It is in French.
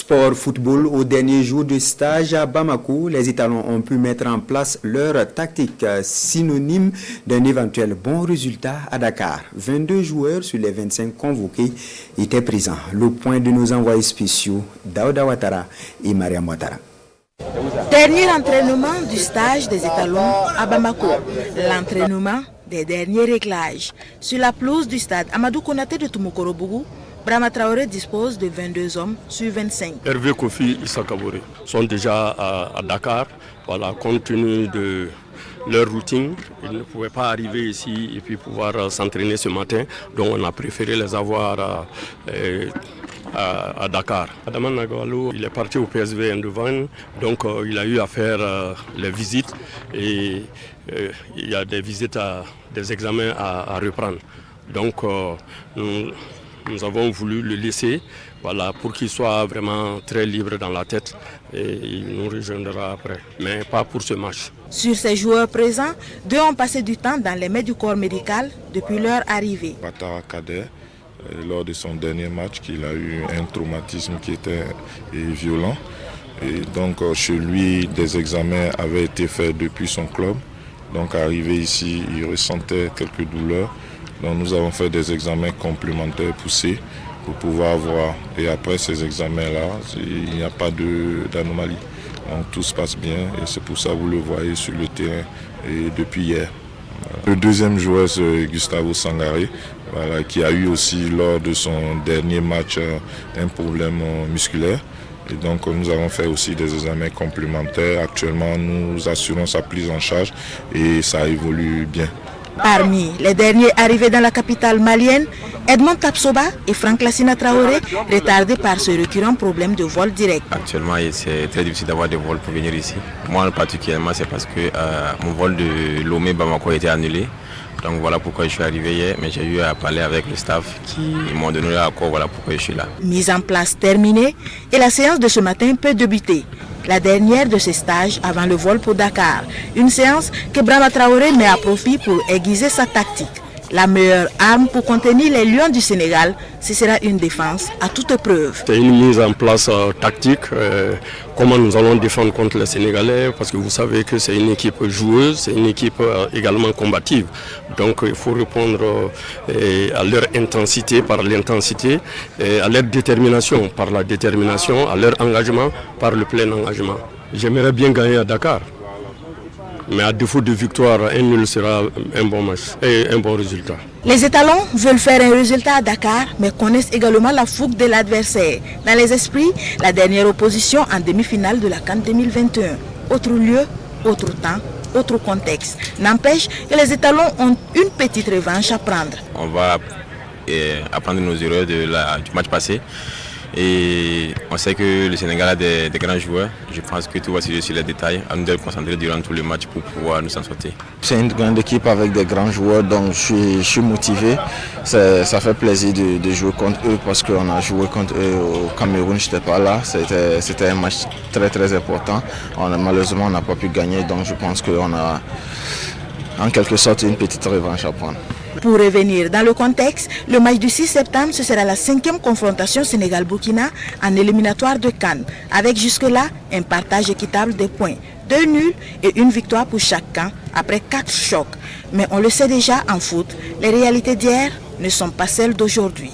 Sport football, au dernier jour de stage à Bamako, les Étalons ont pu mettre en place leur tactique synonyme d'un éventuel bon résultat à Dakar. 22 joueurs sur les 25 convoqués étaient présents. Le point de nos envoyés spéciaux, Daouda Ouattara et Mariam Ouattara. Dernier entraînement du stage des Étalons à Bamako. L'entraînement des derniers réglages. Sur la pelouse du stade Amadou Konaté de Toumoukorobougou, Brahma Traoré dispose de 22 hommes sur 25. Hervé Kofi et Issa Kaboré sont déjà à Dakar. Voilà, compte tenu de leur routine, ils ne pouvaient pas arriver ici et puis pouvoir s'entraîner ce matin. Donc on a préféré les avoir à Dakar. Adaman Nagalo, il est parti au PSV Eindhoven, donc il a eu à faire les visites et il y a des visites, des examens à reprendre. Donc nous avons voulu le laisser, voilà, pour qu'il soit vraiment très libre dans la tête et il nous rejoindra après, mais pas pour ce match. Sur ces joueurs présents, 2 ont passé du temps dans les mains du corps médical depuis leur arrivée. Batara Kader, lors de son dernier match, il a eu un traumatisme qui était violent. Et donc chez lui, des examens avaient été faits depuis son club. Donc arrivé ici, il ressentait quelques douleurs. Donc nous avons fait des examens complémentaires poussés pour pouvoir voir. Et après ces examens-là, il n'y a pas d'anomalie. Donc tout se passe bien et c'est pour ça que vous le voyez sur le terrain et depuis hier. Le deuxième joueur, c'est Gustavo Sangaré, voilà, qui a eu aussi lors de son dernier match un problème musculaire. Et donc nous avons fait aussi des examens complémentaires. Actuellement, nous assurons sa prise en charge et ça évolue bien. Parmi les derniers arrivés dans la capitale malienne, Edmond Tapsoba et Franck Lassina Traoré, retardés par ce récurrent problème de vol direct. Actuellement, c'est très difficile d'avoir des vols pour venir ici. Moi, particulièrement, c'est parce que mon vol de Lomé-Bamako a été annulé. Donc voilà pourquoi je suis arrivé hier, mais j'ai eu à parler avec le staff qui m'ont donné l'accord, voilà pourquoi je suis là. Mise en place terminée et la séance de ce matin peut débuter. La dernière de ces stages avant le vol pour Dakar. Une séance que Brahma Traoré met à profit pour aiguiser sa tactique. La meilleure arme pour contenir les Lions du Sénégal, ce sera une défense à toute épreuve. C'est une mise en place tactique, comment nous allons défendre contre les Sénégalais, parce que vous savez que c'est une équipe joueuse, c'est une équipe également combative. Donc il faut répondre à leur intensité par l'intensité, à leur détermination par la détermination, à leur engagement par le plein engagement. J'aimerais bien gagner à Dakar. Mais à défaut de victoire, un nul sera un bon match et un bon résultat. Les Étalons veulent faire un résultat à Dakar, mais connaissent également la fougue de l'adversaire. Dans les esprits, la dernière opposition en demi-finale de la CAN 2021. Autre lieu, autre temps, autre contexte. N'empêche que les Étalons ont une petite revanche à prendre. On va apprendre nos erreurs du match passé. Et on sait que le Sénégal a des grands joueurs. Je pense que tout va se jouer sur les détails. À nous de concentrer durant tous les matchs pour pouvoir nous en sortir. C'est une grande équipe avec des grands joueurs, donc je suis motivé. Ça fait plaisir de jouer contre eux parce qu'on a joué contre eux au Cameroun, je n'étais pas là. C'était un match très très important. Malheureusement, on n'a pas pu gagner, donc je pense qu'on a en quelque sorte une petite revanche à prendre. Pour revenir dans le contexte, le match du 6 septembre, ce sera la 5e confrontation Sénégal-Burkina en éliminatoire de CAN, avec jusque-là un partage équitable des points. 2 nuls et une victoire pour chaque camp après 4 chocs. Mais on le sait déjà en foot, les réalités d'hier ne sont pas celles d'aujourd'hui.